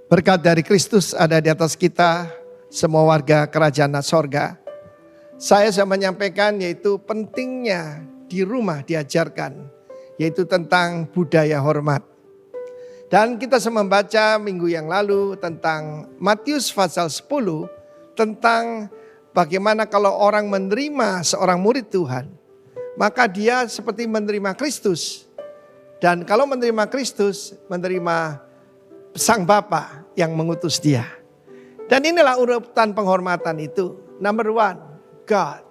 Berkat dari Kristus ada di atas kita, semua warga kerajaan sorga. Saya menyampaikan yaitu pentingnya di rumah diajarkan, yaitu tentang budaya hormat. Dan kita membaca minggu yang lalu tentang Matius pasal 10, tentang bagaimana kalau orang menerima seorang murid Tuhan, maka dia seperti menerima Kristus. Dan kalau menerima Kristus, menerima Sang Bapa yang mengutus dia. Dan inilah urutan penghormatan itu. Number one, God.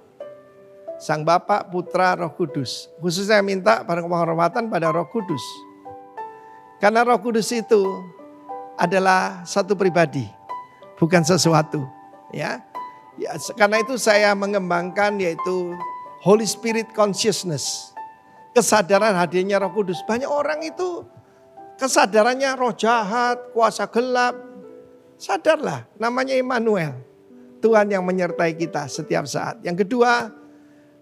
Sang Bapa, Putra, Roh Kudus. Khusus saya minta pada penghormatan pada Roh Kudus. Karena Roh Kudus itu adalah satu pribadi, bukan sesuatu. Ya, karena itu saya mengembangkan yaitu Holy Spirit Consciousness. Kesadaran hadirnya Roh Kudus. Banyak orang itu kesadarannya roh jahat, kuasa gelap. Sadarlah, namanya Immanuel. Tuhan yang menyertai kita setiap saat. Yang kedua,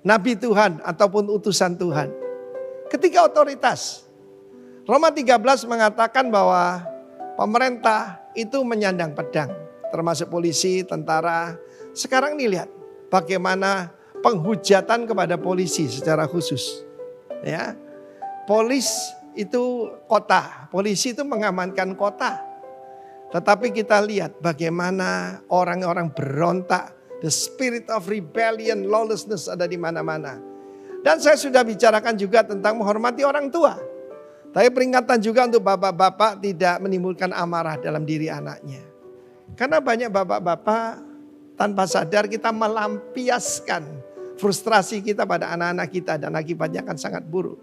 Nabi Tuhan ataupun utusan Tuhan. Ketiga, otoritas. Roma 13 mengatakan bahwa pemerintah itu menyandang pedang. Termasuk polisi, tentara. Sekarang nih lihat bagaimana penghujatan kepada polisi secara khusus. Ya, itu kota, polisi itu mengamankan kota. Tetapi kita lihat bagaimana orang-orang berontak, the spirit of rebellion, lawlessness ada di mana-mana. Dan saya sudah bicarakan juga tentang menghormati orang tua. Tapi peringatan juga untuk bapak-bapak tidak menimbulkan amarah dalam diri anaknya. Karena banyak bapak-bapak tanpa sadar kita melampiaskan frustrasi kita pada anak-anak kita dan akibatnya akan sangat buruk.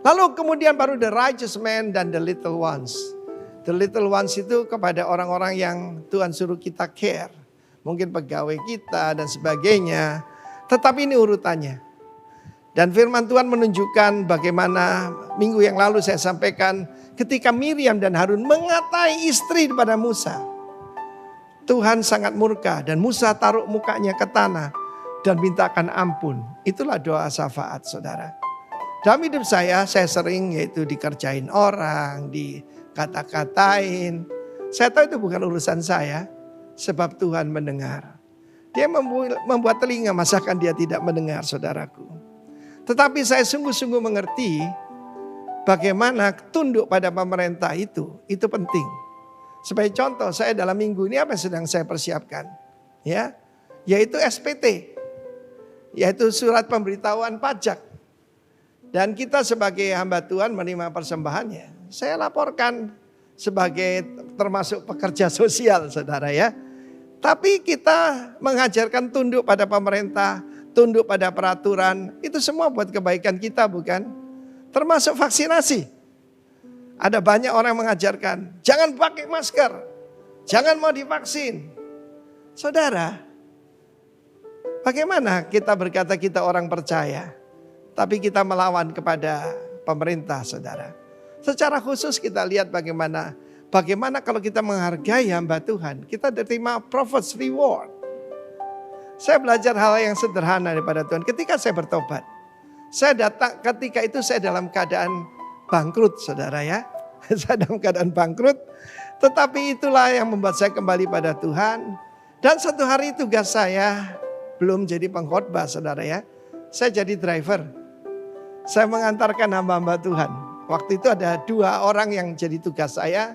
Lalu kemudian baru the righteous man dan the little ones. The little ones itu kepada orang-orang yang Tuhan suruh kita care. Mungkin pegawai kita dan sebagainya. Tetapi ini urutannya. Dan firman Tuhan menunjukkan bagaimana minggu yang lalu saya sampaikan ketika Miriam dan Harun mengatai istri kepada Musa. Tuhan sangat murka dan Musa taruh mukanya ke tanah dan mintakan ampun. Itulah doa syafaat, saudara. Dalam hidup saya sering yaitu dikerjain orang, dikata-katain. Saya tahu itu bukan urusan saya, sebab Tuhan mendengar. Dia membuat telinga, masakan dia tidak mendengar, saudaraku. Tetapi saya sungguh-sungguh mengerti bagaimana tunduk pada pemerintah itu penting. Sebagai contoh, saya dalam minggu ini apa yang sedang saya persiapkan? Ya, yaitu SPT, yaitu surat pemberitahuan pajak. Dan kita sebagai hamba Tuhan menerima persembahannya. Saya laporkan sebagai termasuk pekerja sosial, saudara ya. Tapi kita mengajarkan tunduk pada pemerintah, tunduk pada peraturan. Itu semua buat kebaikan kita, bukan? Termasuk vaksinasi. Ada banyak orang yang mengajarkan, jangan pakai masker, jangan mau divaksin. Saudara, bagaimana kita berkata kita orang percaya, tapi kita melawan kepada pemerintah, saudara. Secara khusus kita lihat bagaimana kalau kita menghargai hamba Tuhan, kita diterima prophet's reward. Saya belajar hal yang sederhana daripada Tuhan. Ketika saya bertobat, saya datang ketika itu saya dalam keadaan bangkrut, saudara ya. Saya dalam keadaan bangkrut, tetapi itulah yang membuat saya kembali pada Tuhan. Dan satu hari tugas saya belum jadi pengkhotbah, saudara ya. Saya jadi driver. Saya mengantarkan hamba-hamba Tuhan. Waktu itu ada 2 orang yang jadi tugas saya,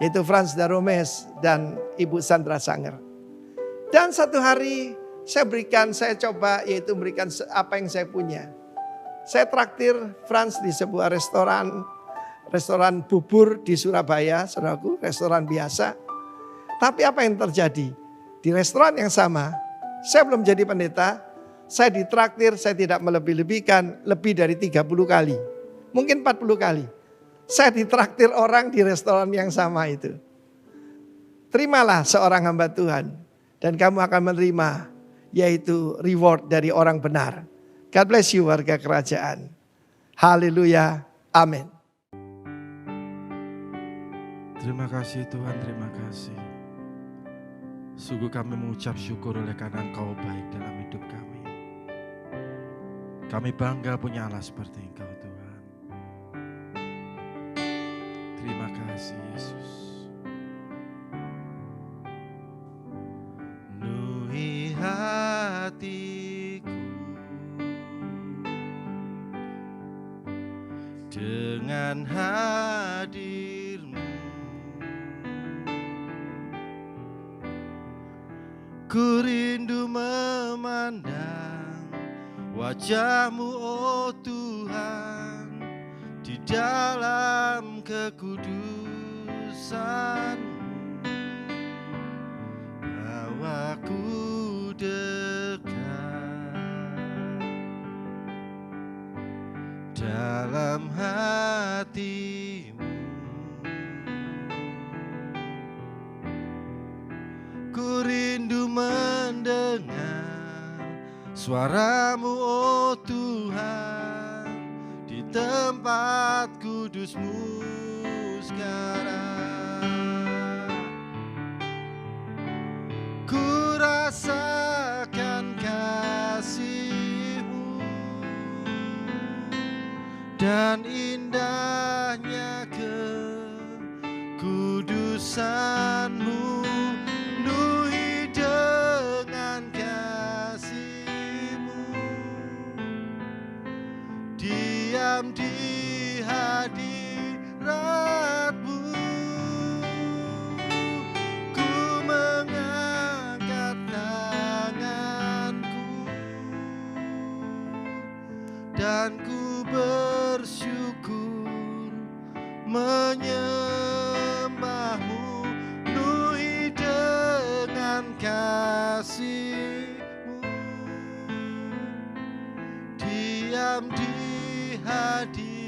yaitu Frans Daromes dan Ibu Sandra Sanger. Dan satu hari saya coba yaitu memberikan apa yang saya punya. Saya traktir Frans di sebuah restoran bubur di Surabaya, saudaraku, restoran biasa. Tapi apa yang terjadi? Di restoran yang sama, saya belum jadi pendeta. Saya ditraktir, saya tidak melebih-lebihkan lebih dari 30 kali. Mungkin 40 kali. Saya ditraktir orang di restoran yang sama itu. Terimalah seorang hamba Tuhan. Dan kamu akan menerima yaitu reward dari orang benar. God bless you warga kerajaan. Haleluya. Amin. Terima kasih Tuhan, terima kasih. Sungguh kami mengucap syukur oleh karena Engkau baik dalam hidup kami. Kami bangga punya Allah seperti Engkau Tuhan. Terima kasih Yesus. hatiku dengan hadir-Mu. Ku rindu memandang wajah-Mu, oh Tuhan, di dalam kekudusan-Mu. Bawaku dekat dalam hati-Mu. Ku rindu mendengar suara-Mu, oh Tuhan, di tempat kudus-Mu sekarang. Ku rasakan kasih-Mu dan indahnya kekudusan-Mu. Penuhi dengan kasih-Mu, diam di hadirat-Mu. Ku mengangkat tanganku dan ku bersyukur menyembah-Mu. Penuhi dengan kasih-Mu, diam di hadirat-Mu.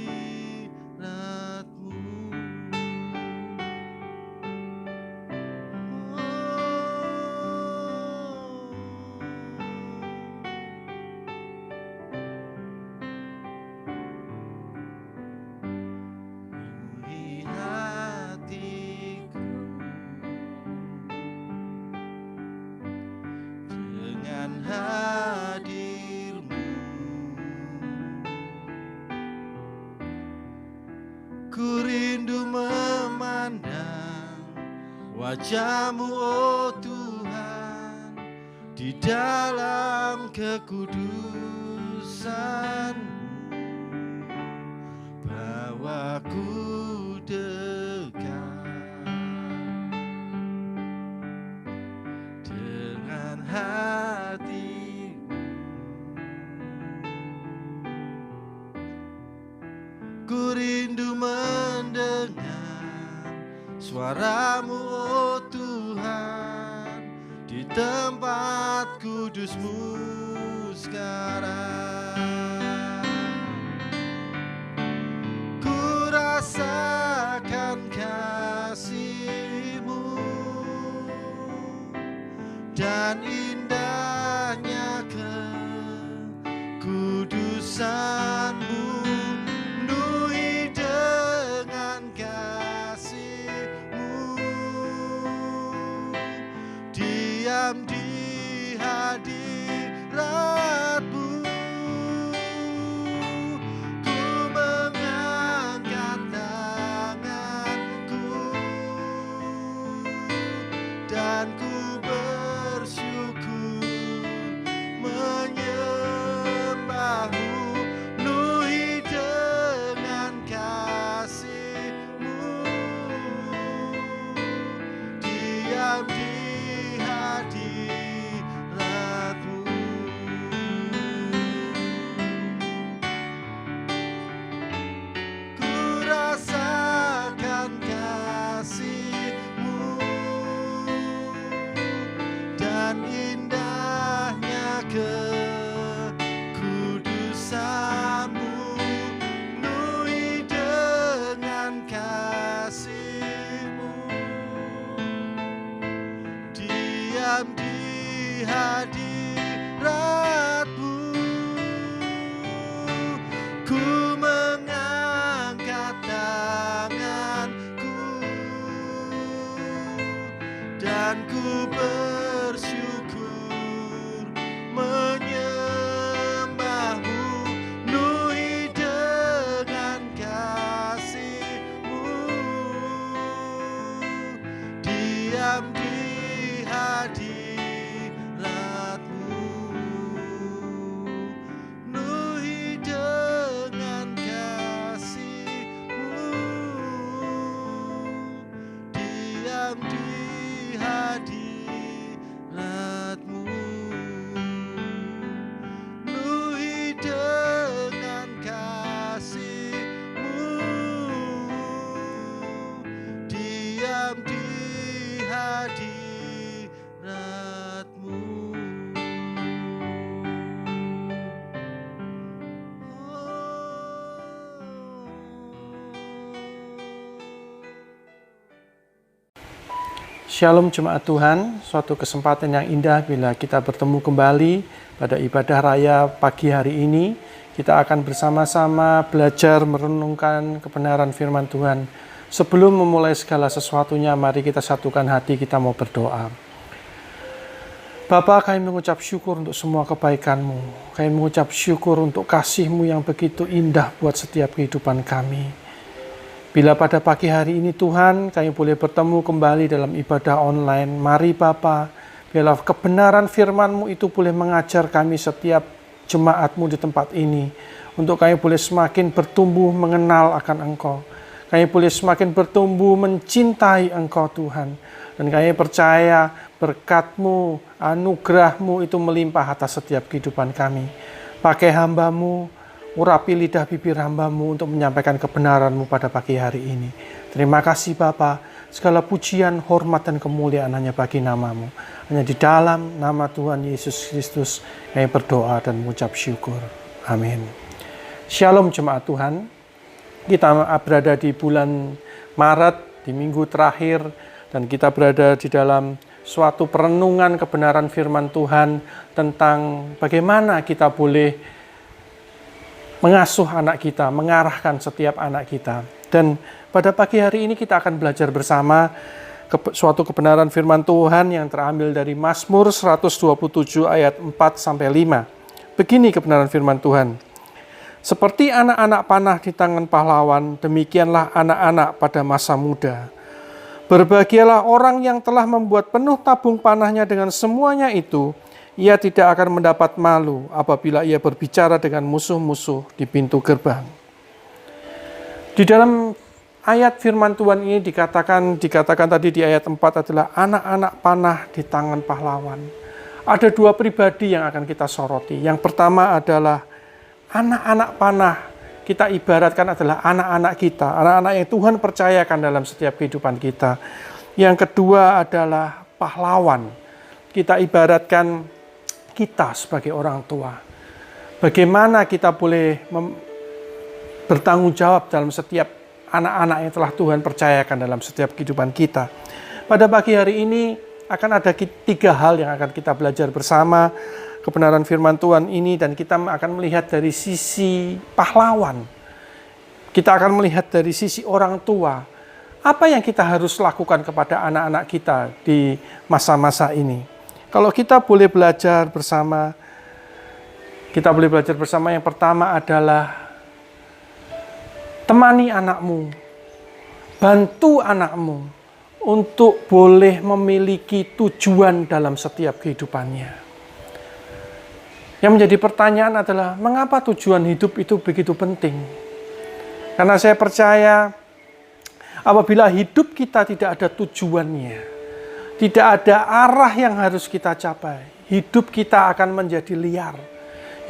Penuhi hatiku dengan hadir-Mu. Ku rindu memandang wajah-Mu, oh Tuhan, di dalam kekudusan-Mu. Bawaku dekat dengan hati-Mu. Ku rindu mendengar suara-Mu, oh Tuhan, di tempat kudus-Mu sekarang. Ku rasakan kasih-Mu dan indahnya kekudusan-Mu. Penuhi dengan kasih-Mu, diam di hadirat-Mu. Ku mengangkat tanganku dan ku bersyukur menyembah-Mu. Penuhi dengan kasih-Mu, diam di hadirat-Mu. Ku rasakan kasih-Mu dan indahnya kekudusan-Mu. Penuhi dengan kasih-Mu, diam di hadirat-Mu. Ku mengangkat tanganku dan ku bersyukur menyembah-Mu. Penuhi dengan kasih-Mu, diam di hadirat-Mu. diam di hadirat-Mu, penuhi dengan kasih-Mu, diam di hadirat-Mu. Shalom jemaat Tuhan, suatu kesempatan yang indah bila kita bertemu kembali pada ibadah raya pagi hari ini. Kita akan bersama-sama belajar merenungkan kebenaran firman Tuhan. Sebelum memulai segala sesuatunya, mari kita satukan hati, kita mau berdoa. Bapa, kami mengucap syukur untuk semua kebaikan-Mu. Kami mengucap syukur untuk kasih-Mu yang begitu indah buat setiap kehidupan kami. Bila pada pagi hari ini Tuhan, kami boleh bertemu kembali dalam ibadah online. Mari Bapa, biarlah kebenaran firman-Mu itu boleh mengajar kami setiap jemaat-Mu di tempat ini. Untuk kami boleh semakin bertumbuh mengenal akan Engkau. Kami boleh semakin bertumbuh mencintai Engkau Tuhan. Dan kami percaya berkat-Mu, anugerah-Mu itu melimpah atas setiap kehidupan kami. Pakai hamba-Mu, urapi lidah bibir hamba-Mu untuk menyampaikan kebenaran-Mu pada pagi hari ini. Terima kasih Bapa, segala pujian, hormat, dan kemuliaan hanya bagi nama-Mu. Hanya di dalam nama Tuhan Yesus Kristus kami berdoa dan mengucap syukur. Amin. Shalom jemaat Tuhan. Kita berada di bulan Maret, di minggu terakhir, dan kita berada di dalam suatu perenungan kebenaran firman Tuhan tentang bagaimana kita boleh mengasuh anak kita, mengarahkan setiap anak kita. Dan pada pagi hari ini kita akan belajar bersama suatu kebenaran firman Tuhan yang terambil dari Mazmur 127 ayat 4-5. Begini kebenaran firman Tuhan. Seperti anak-anak panah di tangan pahlawan, demikianlah anak-anak pada masa muda. Berbahagialah orang yang telah membuat penuh tabung panahnya dengan semuanya itu. Ia tidak akan mendapat malu apabila ia berbicara dengan musuh-musuh di pintu gerbang. Di dalam ayat firman Tuhan ini dikatakan tadi di ayat 4 adalah anak-anak panah di tangan pahlawan. Ada dua pribadi yang akan kita soroti. Yang pertama adalah anak-anak panah. Kita ibaratkan adalah anak-anak kita, anak-anak yang Tuhan percayakan dalam setiap kehidupan kita. Yang kedua adalah pahlawan. Kita ibaratkan kita sebagai orang tua. Bagaimana kita boleh bertanggung jawab dalam setiap anak-anak yang telah Tuhan percayakan dalam setiap kehidupan kita. Pada pagi hari ini akan ada 3 hal yang akan kita belajar bersama kebenaran firman Tuhan ini, dan kita akan melihat dari sisi pahlawan. Kita akan melihat dari sisi orang tua. Apa yang kita harus lakukan kepada anak-anak kita di masa-masa ini? Kalau kita boleh belajar bersama, yang pertama adalah temani anakmu, bantu anakmu untuk boleh memiliki tujuan dalam setiap kehidupannya. Yang menjadi pertanyaan adalah, mengapa tujuan hidup itu begitu penting? Karena saya percaya, apabila hidup kita tidak ada tujuannya, tidak ada arah yang harus kita capai, hidup kita akan menjadi liar.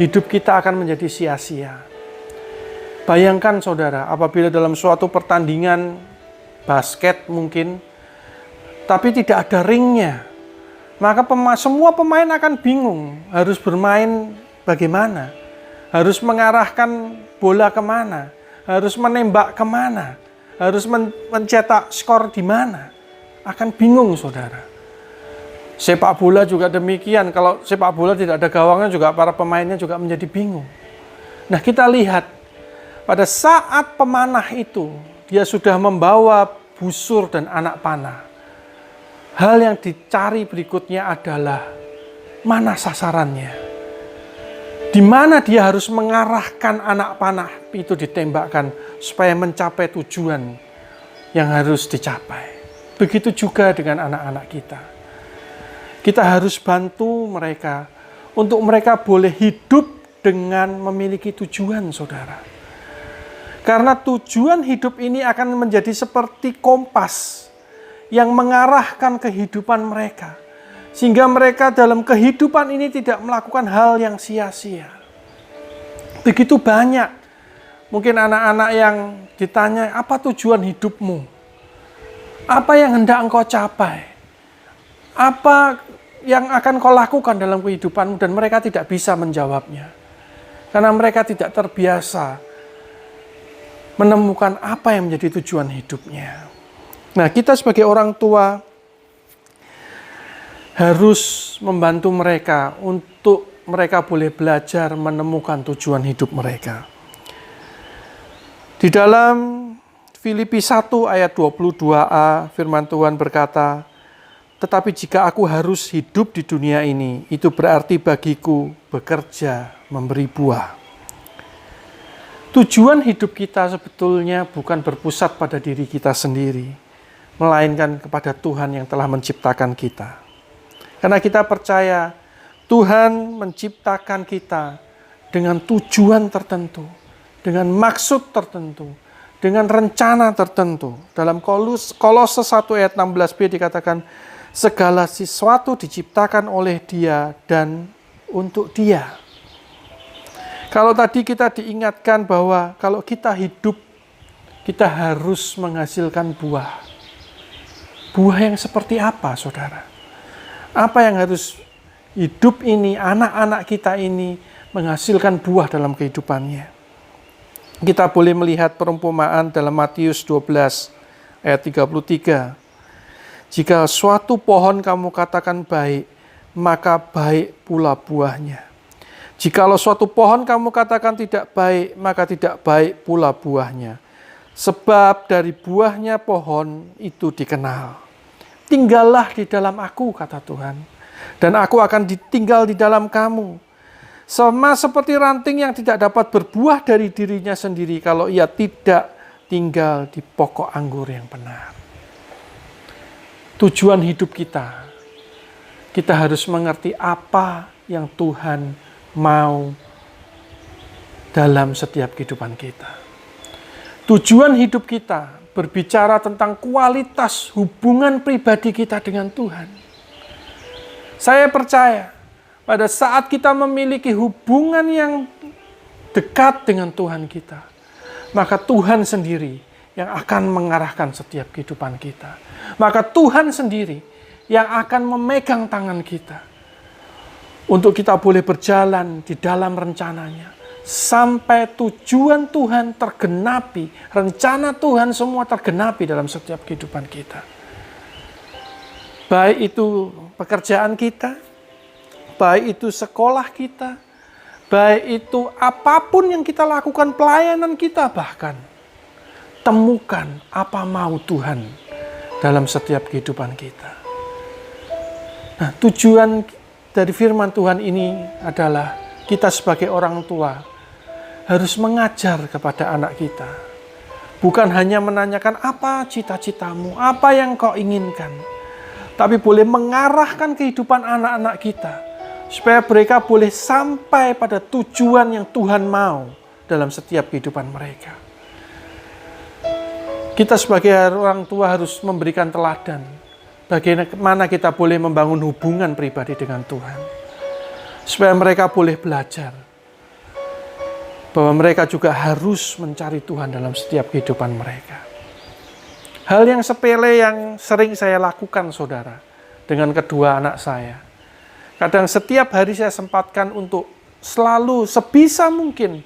Hidup kita akan menjadi sia-sia. Bayangkan saudara, apabila dalam suatu pertandingan basket mungkin, tapi tidak ada ringnya, maka semua pemain akan bingung harus bermain bagaimana, harus mengarahkan bola kemana, harus menembak kemana, harus mencetak skor di mana. Akan bingung saudara. Sepak bola juga demikian. Kalau sepak bola tidak ada gawangnya juga para pemainnya juga menjadi bingung. Nah, kita lihat pada saat pemanah itu dia sudah membawa busur dan anak panah. Hal yang dicari berikutnya adalah mana sasarannya. Di mana dia harus mengarahkan anak panah itu ditembakkan supaya mencapai tujuan yang harus dicapai. Begitu juga dengan anak-anak kita. Kita harus bantu mereka untuk mereka boleh hidup dengan memiliki tujuan, saudara. Karena tujuan hidup ini akan menjadi seperti kompas yang mengarahkan kehidupan mereka. Sehingga mereka dalam kehidupan ini tidak melakukan hal yang sia-sia. Begitu banyak. Mungkin anak-anak yang ditanya, apa tujuan hidupmu? Apa yang hendak engkau capai? Apa yang akan kau lakukan dalam kehidupanmu? Dan mereka tidak bisa menjawabnya. Karena mereka tidak terbiasa menemukan apa yang menjadi tujuan hidupnya. Nah, kita sebagai orang tua harus membantu mereka untuk mereka boleh belajar menemukan tujuan hidup mereka. Di dalam Filipi 1 ayat 22a firman Tuhan berkata, "Tetapi jika aku harus hidup di dunia ini, itu berarti bagiku bekerja memberi buah." Tujuan hidup kita sebetulnya bukan berpusat pada diri kita sendiri, melainkan kepada Tuhan yang telah menciptakan kita. Karena kita percaya Tuhan menciptakan kita dengan tujuan tertentu, dengan maksud tertentu, dengan rencana tertentu. Dalam Kolose 1 ayat 16b dikatakan, segala sesuatu diciptakan oleh Dia dan untuk Dia. Kalau tadi kita diingatkan bahwa kalau kita hidup, kita harus menghasilkan buah. Buah yang seperti apa, saudara? Apa yang harus hidup ini, anak-anak kita ini menghasilkan buah dalam kehidupannya? Kita boleh melihat perumpamaan dalam Matius 12 ayat 33. Jika suatu pohon kamu katakan baik, maka baik pula buahnya. Jikalau suatu pohon kamu katakan tidak baik, maka tidak baik pula buahnya. Sebab dari buahnya pohon itu dikenal. Tinggallah di dalam aku, kata Tuhan, dan aku akan tinggal di dalam kamu. Sama seperti ranting yang tidak dapat berbuah dari dirinya sendiri kalau ia tidak tinggal di pokok anggur yang benar. Tujuan hidup kita harus mengerti apa yang Tuhan mau dalam setiap kehidupan kita. Tujuan hidup kita berbicara tentang kualitas hubungan pribadi kita dengan Tuhan. Saya percaya pada saat kita memiliki hubungan yang dekat dengan Tuhan kita, maka Tuhan sendiri yang akan mengarahkan setiap kehidupan kita. Maka Tuhan sendiri yang akan memegang tangan kita untuk kita boleh berjalan di dalam rencananya. Sampai tujuan Tuhan tergenapi, rencana Tuhan semua tergenapi dalam setiap kehidupan kita. Baik itu pekerjaan kita, baik itu sekolah kita, baik itu apapun yang kita lakukan, pelayanan kita bahkan. Temukan apa mau Tuhan dalam setiap kehidupan kita. Nah, tujuan dari firman Tuhan ini adalah kita sebagai orang tua harus mengajar kepada anak kita. Bukan hanya menanyakan apa cita-citamu, apa yang kau inginkan. Tapi boleh mengarahkan kehidupan anak-anak kita. Supaya mereka boleh sampai pada tujuan yang Tuhan mau dalam setiap kehidupan mereka. Kita sebagai orang tua harus memberikan teladan. Bagaimana kita boleh membangun hubungan pribadi dengan Tuhan. Supaya mereka boleh belajar bahwa mereka juga harus mencari Tuhan dalam setiap kehidupan mereka. Hal yang sepele yang sering saya lakukan, saudara, dengan kedua anak saya. Kadang setiap hari saya sempatkan untuk selalu sebisa mungkin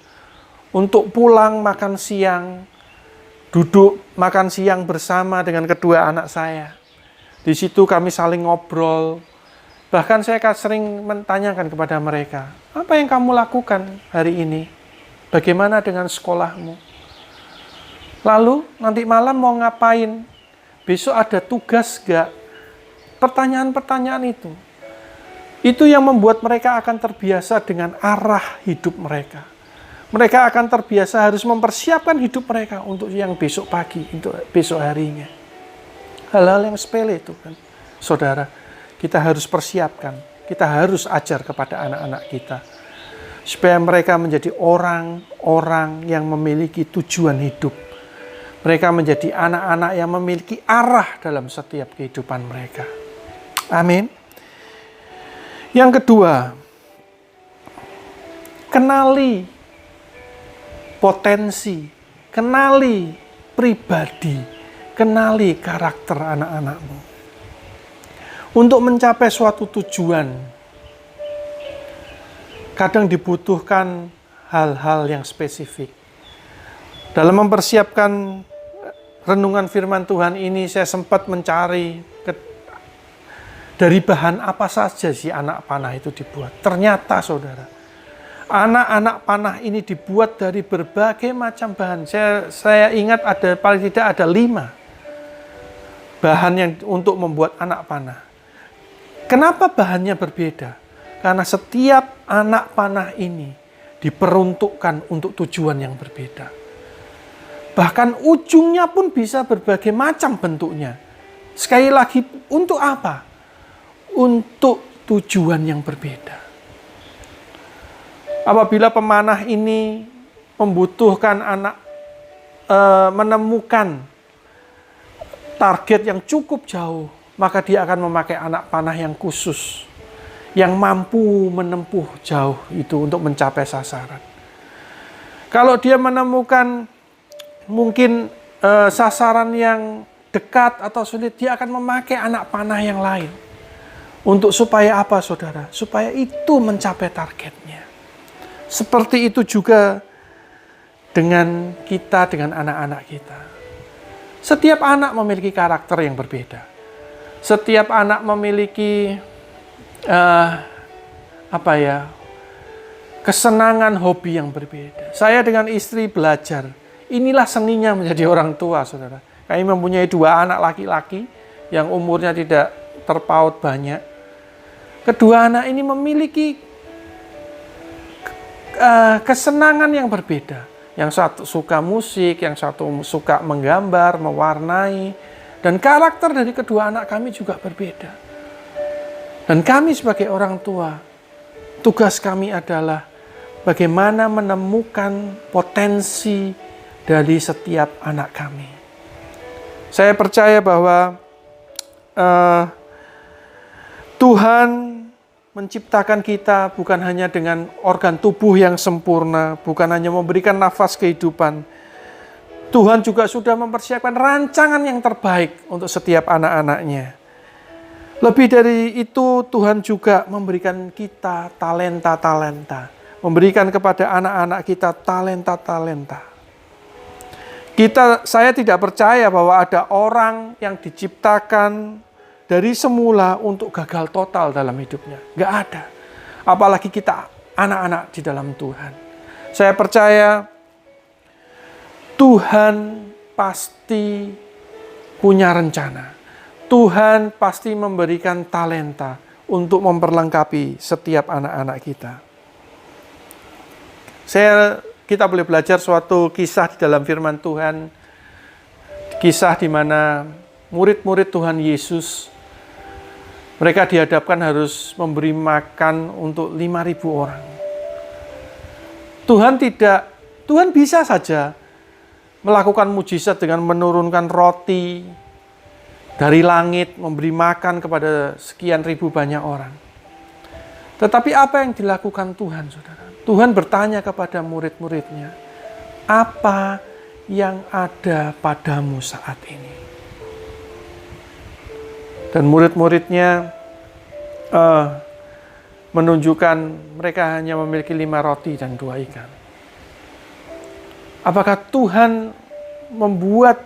untuk pulang makan siang, duduk makan siang bersama dengan kedua anak saya. Di situ kami saling ngobrol. Bahkan saya sering menanyakan kepada mereka, apa yang kamu lakukan hari ini? Bagaimana dengan sekolahmu? Lalu nanti malam mau ngapain? Besok ada tugas gak? Pertanyaan-pertanyaan itu. Itu yang membuat mereka akan terbiasa dengan arah hidup mereka. Mereka akan terbiasa harus mempersiapkan hidup mereka untuk yang besok pagi, untuk besok harinya. Hal-hal yang sepele itu kan, saudara, kita harus persiapkan. Kita harus ajar kepada anak-anak kita. Supaya mereka menjadi orang-orang yang memiliki tujuan hidup. Mereka menjadi anak-anak yang memiliki arah dalam setiap kehidupan mereka. Amin. Yang kedua, kenali potensi, kenali pribadi, kenali karakter anak-anakmu. Untuk mencapai suatu tujuan, kadang dibutuhkan hal-hal yang spesifik. Dalam mempersiapkan renungan firman Tuhan ini, saya sempat mencari dari bahan apa saja si anak panah itu dibuat. Ternyata saudara, anak-anak panah ini dibuat dari berbagai macam bahan. Saya ingat ada paling tidak ada 5 bahan yang untuk membuat anak panah. Kenapa bahannya berbeda? Karena setiap anak panah ini diperuntukkan untuk tujuan yang berbeda. Bahkan ujungnya pun bisa berbagai macam bentuknya. Sekali lagi, untuk apa? Untuk tujuan yang berbeda. Apabila pemanah ini membutuhkan menemukan target yang cukup jauh, maka dia akan memakai anak panah yang khusus, yang mampu menempuh jauh itu untuk mencapai sasaran. Kalau dia menemukan mungkin sasaran yang dekat atau sulit, dia akan memakai anak panah yang lain. Untuk supaya apa, saudara? Supaya itu mencapai targetnya. Seperti itu juga dengan kita, dengan anak-anak kita. Setiap anak memiliki karakter yang berbeda. Setiap anak memiliki kesenangan, hobi yang berbeda. Saya dengan istri belajar. Inilah seninya menjadi orang tua, saudara. Kami mempunyai 2 anak laki-laki yang umurnya tidak terpaut banyak. Kedua anak ini memiliki kesenangan yang berbeda. Yang satu suka musik, yang satu suka menggambar, mewarnai. Dan karakter dari kedua anak kami juga berbeda. Dan kami sebagai orang tua, tugas kami adalah bagaimana menemukan potensi dari setiap anak kami. Saya percaya bahwa Tuhan menciptakan kita bukan hanya dengan organ tubuh yang sempurna, bukan hanya memberikan nafas kehidupan. Tuhan juga sudah mempersiapkan rancangan yang terbaik untuk setiap anak-anaknya. Lebih dari itu, Tuhan juga memberikan kita talenta-talenta, memberikan kepada anak-anak kita talenta-talenta. Saya tidak percaya bahwa ada orang yang diciptakan dari semula untuk gagal total dalam hidupnya. Nggak ada. Apalagi kita anak-anak di dalam Tuhan. Saya percaya Tuhan pasti punya rencana. Tuhan pasti memberikan talenta untuk memperlengkapi setiap anak-anak kita. Kita boleh belajar suatu kisah di dalam firman Tuhan. Kisah di mana murid-murid Tuhan Yesus, mereka dihadapkan harus memberi makan untuk 5.000 orang. Tuhan bisa saja melakukan mujizat dengan menurunkan roti dari langit, memberi makan kepada sekian ribu banyak orang. Tetapi apa yang dilakukan Tuhan, saudara? Tuhan bertanya kepada murid-muridnya, apa yang ada padamu saat ini? Dan murid-muridnya menunjukkan mereka hanya memiliki 5 roti dan 2 ikan. Apakah Tuhan membuat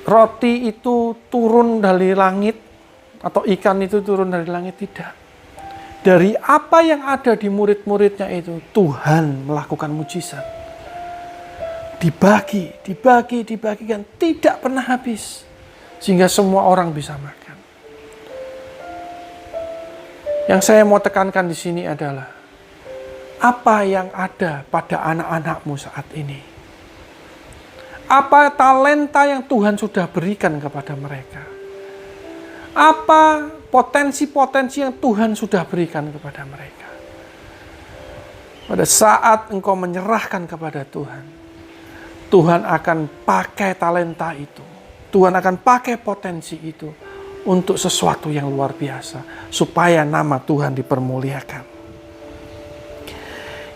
roti itu turun dari langit atau ikan itu turun dari langit? Tidak. Dari apa yang ada di murid-muridnya itu, Tuhan melakukan mujizat. Dibagikan, tidak pernah habis. Sehingga semua orang bisa makan. Yang saya mau tekankan di sini adalah, apa yang ada pada anak-anakmu saat ini? Apa talenta yang Tuhan sudah berikan kepada mereka? Apa potensi-potensi yang Tuhan sudah berikan kepada mereka? Pada saat engkau menyerahkan kepada Tuhan, Tuhan akan pakai talenta itu. Tuhan akan pakai potensi itu untuk sesuatu yang luar biasa, supaya nama Tuhan dipermuliakan.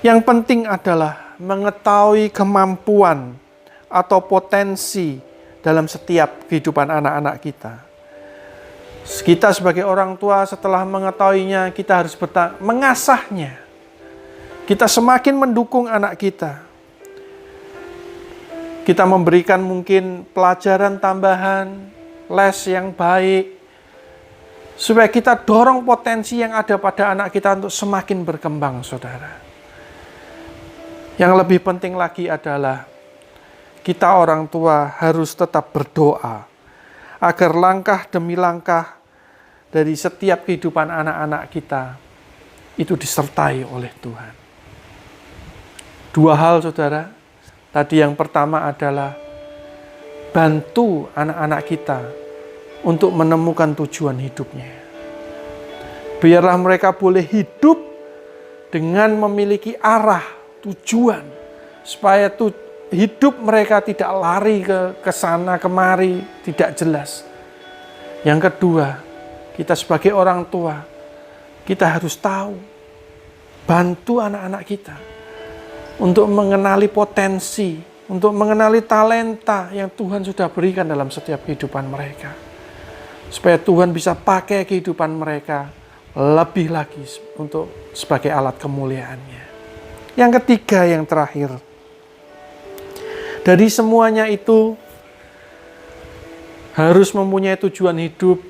Yang penting adalah mengetahui kemampuan atau potensi dalam setiap kehidupan anak-anak kita. Kita sebagai orang tua setelah mengetahuinya, kita harus mengasahnya. Kita semakin mendukung anak kita. Kita memberikan mungkin pelajaran tambahan, les yang baik, supaya kita dorong potensi yang ada pada anak kita untuk semakin berkembang, saudara. Yang lebih penting lagi adalah kita orang tua harus tetap berdoa agar langkah demi langkah dari setiap kehidupan anak-anak kita itu disertai oleh Tuhan. Dua hal, saudara. Tadi yang pertama adalah bantu anak-anak kita untuk menemukan tujuan hidupnya. Biarlah mereka boleh hidup dengan memiliki arah, tujuan, supaya hidup mereka tidak lari ke sana kemari, tidak jelas. Yang kedua, kita sebagai orang tua, kita harus tahu, bantu anak-anak kita untuk mengenali potensi, untuk mengenali talenta yang Tuhan sudah berikan dalam setiap kehidupan mereka. Supaya Tuhan bisa pakai kehidupan mereka lebih lagi untuk sebagai alat kemuliaan-Nya. Yang ketiga, yang terakhir, dari semuanya itu harus mempunyai tujuan hidup,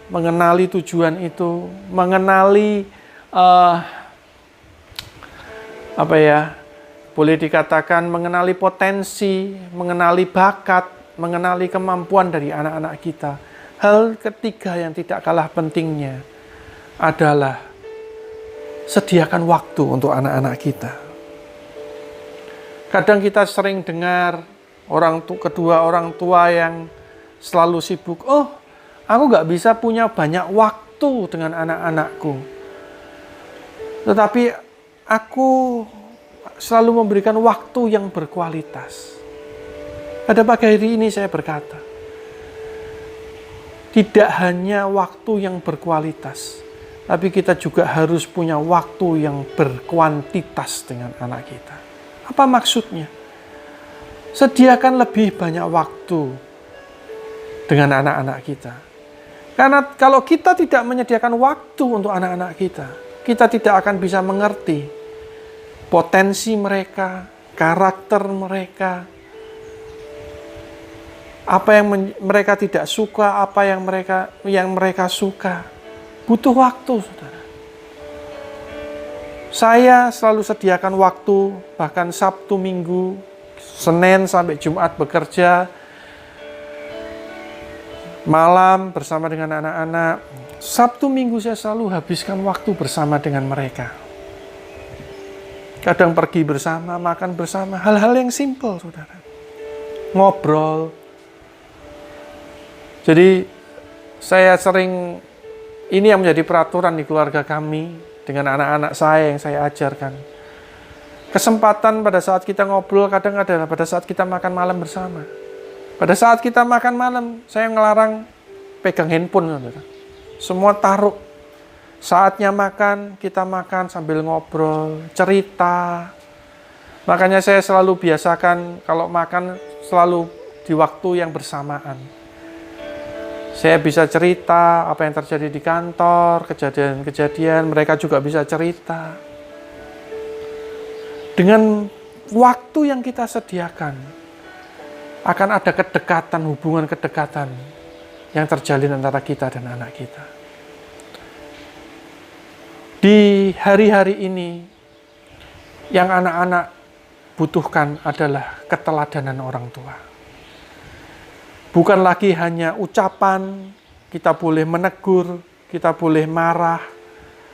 mengenali tujuan itu, mengenali boleh dikatakan mengenali potensi, mengenali bakat, mengenali kemampuan dari anak-anak kita. Hal ketiga yang tidak kalah pentingnya adalah sediakan waktu untuk anak-anak kita. Kadang kita sering dengar kedua orang tua yang selalu sibuk, aku gak bisa punya banyak waktu dengan anak-anakku. Tetapi aku selalu memberikan waktu yang berkualitas. Pada pagi hari ini saya berkata, tidak hanya waktu yang berkualitas, tapi kita juga harus punya waktu yang berkuantitas dengan anak kita. Apa maksudnya? Sediakan lebih banyak waktu dengan anak-anak kita. Karena kalau kita tidak menyediakan waktu untuk anak-anak kita, kita tidak akan bisa mengerti potensi mereka, karakter mereka, apa yang mereka tidak suka, apa yang mereka suka. Butuh waktu, saudara. Saya selalu sediakan waktu, bahkan Sabtu Minggu, Senin sampai Jumat bekerja, malam bersama dengan anak-anak. Sabtu Minggu saya selalu habiskan waktu bersama dengan mereka. Kadang pergi bersama, makan bersama, hal-hal yang simpel, saudara. Ngobrol. Jadi saya sering, ini yang menjadi peraturan di keluarga kami, dengan anak-anak saya yang saya ajarkan. Kesempatan pada saat kita ngobrol kadang adalah pada saat kita makan malam bersama. Pada saat kita makan malam, saya ngelarang pegang handphone, saudara. Semua taruh. Saatnya makan, kita makan sambil ngobrol, cerita. Makanya saya selalu biasakan kalau makan selalu di waktu yang bersamaan. Saya bisa cerita apa yang terjadi di kantor, kejadian-kejadian, mereka juga bisa cerita. Dengan waktu yang kita sediakan, akan ada kedekatan, hubungan kedekatan yang terjalin antara kita dan anak kita. Di hari-hari ini, yang anak-anak butuhkan adalah keteladanan orang tua. Bukan lagi hanya ucapan, kita boleh menegur, kita boleh marah,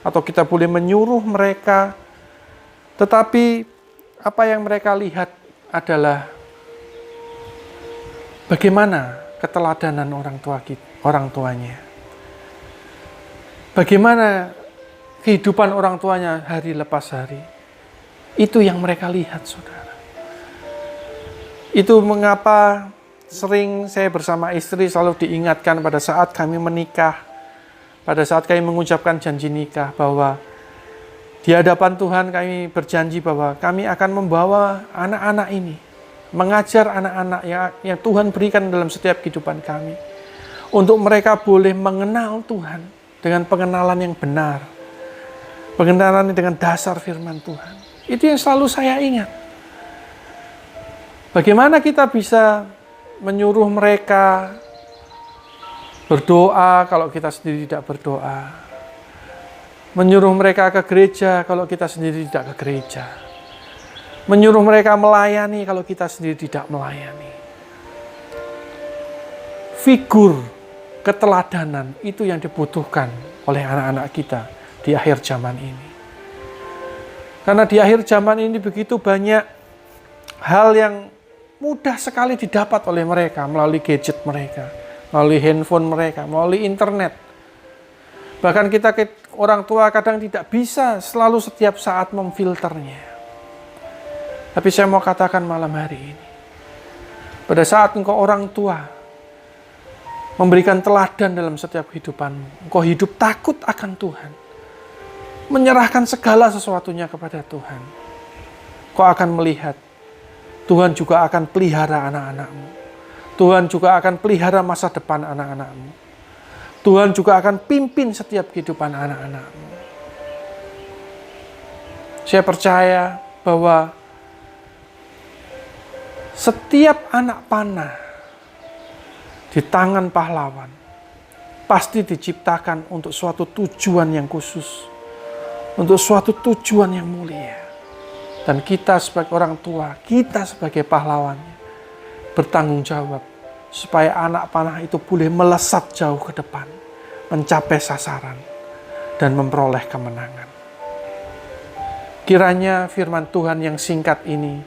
atau kita boleh menyuruh mereka. Tetapi apa yang mereka lihat adalah bagaimana keteladanan orang tuanya. Bagaimana kehidupan orang tuanya hari lepas hari. Itu yang mereka lihat, saudara. Itu mengapa sering saya bersama istri selalu diingatkan pada saat kami menikah, pada saat kami mengucapkan janji nikah, bahwa di hadapan Tuhan kami berjanji bahwa kami akan membawa anak-anak ini, mengajar anak-anak yang Tuhan berikan dalam setiap kehidupan kami, untuk mereka boleh mengenal Tuhan dengan pengenalan yang benar, pengenalan dengan dasar firman Tuhan. Itu yang selalu saya ingat. Bagaimana kita bisa menyuruh mereka berdoa kalau kita sendiri tidak berdoa, menyuruh mereka ke gereja kalau kita sendiri tidak ke gereja, menyuruh mereka melayani kalau kita sendiri tidak melayani. Figur keteladanan itu yang dibutuhkan oleh anak-anak kita di akhir zaman ini. Karena di akhir zaman ini begitu banyak hal yang mudah sekali didapat oleh mereka melalui gadget mereka, melalui handphone mereka, melalui internet. Bahkan kita orang tua kadang tidak bisa selalu setiap saat memfilternya. Tapi saya mau katakan malam hari ini, pada saat engkau orang tua memberikan teladan dalam setiap kehidupanmu, engkau hidup takut akan Tuhan, menyerahkan segala sesuatunya kepada Tuhan, kau akan melihat Tuhan juga akan pelihara anak-anakmu. Tuhan juga akan pelihara masa depan anak-anakmu. Tuhan juga akan pimpin setiap kehidupan anak-anakmu. Saya percaya bahwa setiap anak panah di tangan pahlawan pasti diciptakan untuk suatu tujuan yang khusus, untuk suatu tujuan yang mulia. Dan kita sebagai orang tua, kita sebagai pahlawannya, bertanggung jawab supaya anak panah itu boleh melesat jauh ke depan, mencapai sasaran, dan memperoleh kemenangan. Kiranya firman Tuhan yang singkat ini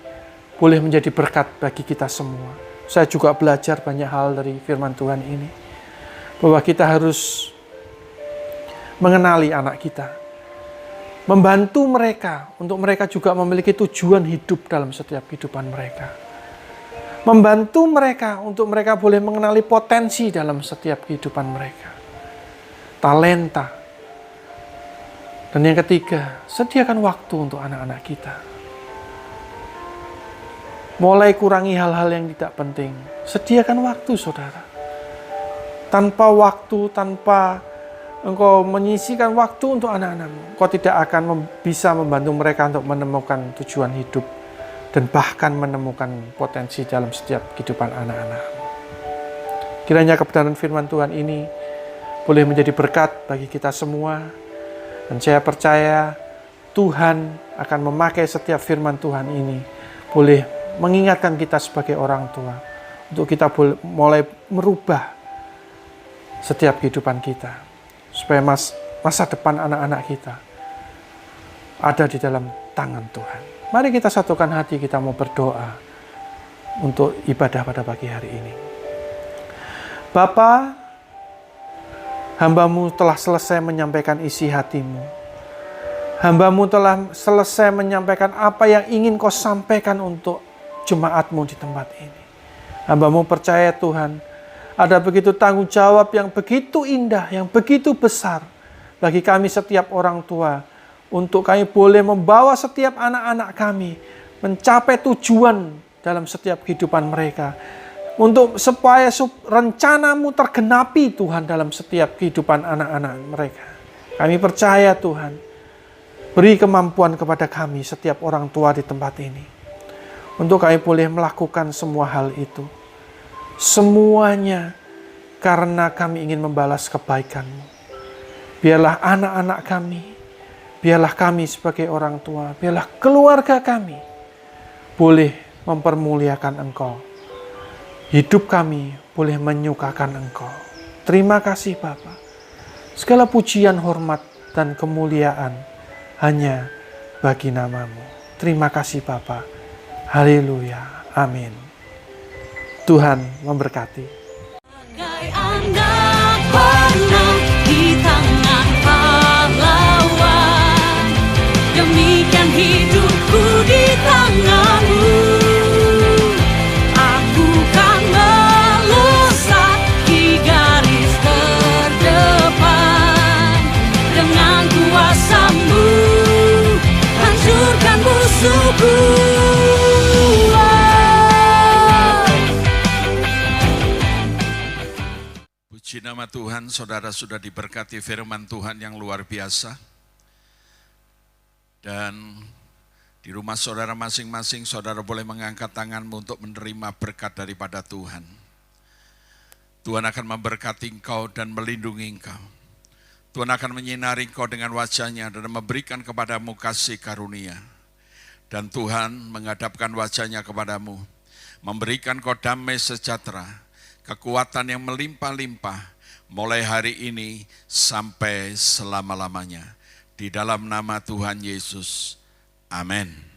boleh menjadi berkat bagi kita semua. Saya juga belajar banyak hal dari firman Tuhan ini, bahwa kita harus mengenali anak kita, membantu mereka untuk mereka juga memiliki tujuan hidup dalam setiap kehidupan mereka. Membantu mereka untuk mereka boleh mengenali potensi dalam setiap kehidupan mereka. Talenta. Dan yang ketiga, sediakan waktu untuk anak-anak kita. Mulai kurangi hal-hal yang tidak penting. Sediakan waktu, saudara. Tanpa waktu, tanpa engkau menyisihkan waktu untuk anak-anakmu, engkau tidak akan bisa membantu mereka untuk menemukan tujuan hidup dan bahkan menemukan potensi dalam setiap kehidupan anak-anakmu. Kiranya kebenaran firman Tuhan ini boleh menjadi berkat bagi kita semua, dan saya percaya Tuhan akan memakai setiap firman Tuhan ini boleh mengingatkan kita sebagai orang tua untuk kita boleh mulai merubah setiap kehidupan kita, supaya masa depan anak-anak kita ada di dalam tangan Tuhan. Mari kita satukan hati, kita mau berdoa untuk ibadah pada pagi hari ini. Bapa, hamba-Mu telah selesai menyampaikan isi hati-Mu. Hamba-Mu telah selesai menyampaikan apa yang ingin Kau sampaikan untuk jemaat-Mu di tempat ini. Hamba-Mu percaya Tuhan, ada begitu tanggung jawab yang begitu indah, yang begitu besar bagi kami setiap orang tua, untuk kami boleh membawa setiap anak-anak kami mencapai tujuan dalam setiap kehidupan mereka, untuk supaya rencana-Mu tergenapi Tuhan dalam setiap kehidupan anak-anak mereka. Kami percaya Tuhan, beri kemampuan kepada kami setiap orang tua di tempat ini, untuk kami boleh melakukan semua hal itu. Semuanya karena kami ingin membalas kebaikan-Mu. Biarlah anak-anak kami, biarlah kami sebagai orang tua, biarlah keluarga kami boleh mempermuliakan Engkau. Hidup kami boleh menyukakan Engkau. Terima kasih Bapa. Segala pujian, hormat, dan kemuliaan hanya bagi nama-Mu. Terima kasih Bapa. Haleluya. Amin. Tuhan memberkati. Anak panah di tangan pahlawan, demikian hidupku di tangan-Mu. Puji nama Tuhan, saudara sudah diberkati firman Tuhan yang luar biasa. Dan di rumah saudara masing-masing, saudara boleh mengangkat tanganmu untuk menerima berkat daripada Tuhan. Tuhan akan memberkati engkau dan melindungi engkau. Tuhan akan menyinari engkau dengan wajah-Nya dan memberikan kepadamu kasih karunia. Dan Tuhan menghadapkan wajah-Nya kepadamu, memberikan kau damai sejahtera, kekuatan yang melimpah-limpah, mulai hari ini sampai selama-lamanya. Di dalam nama Tuhan Yesus, amin.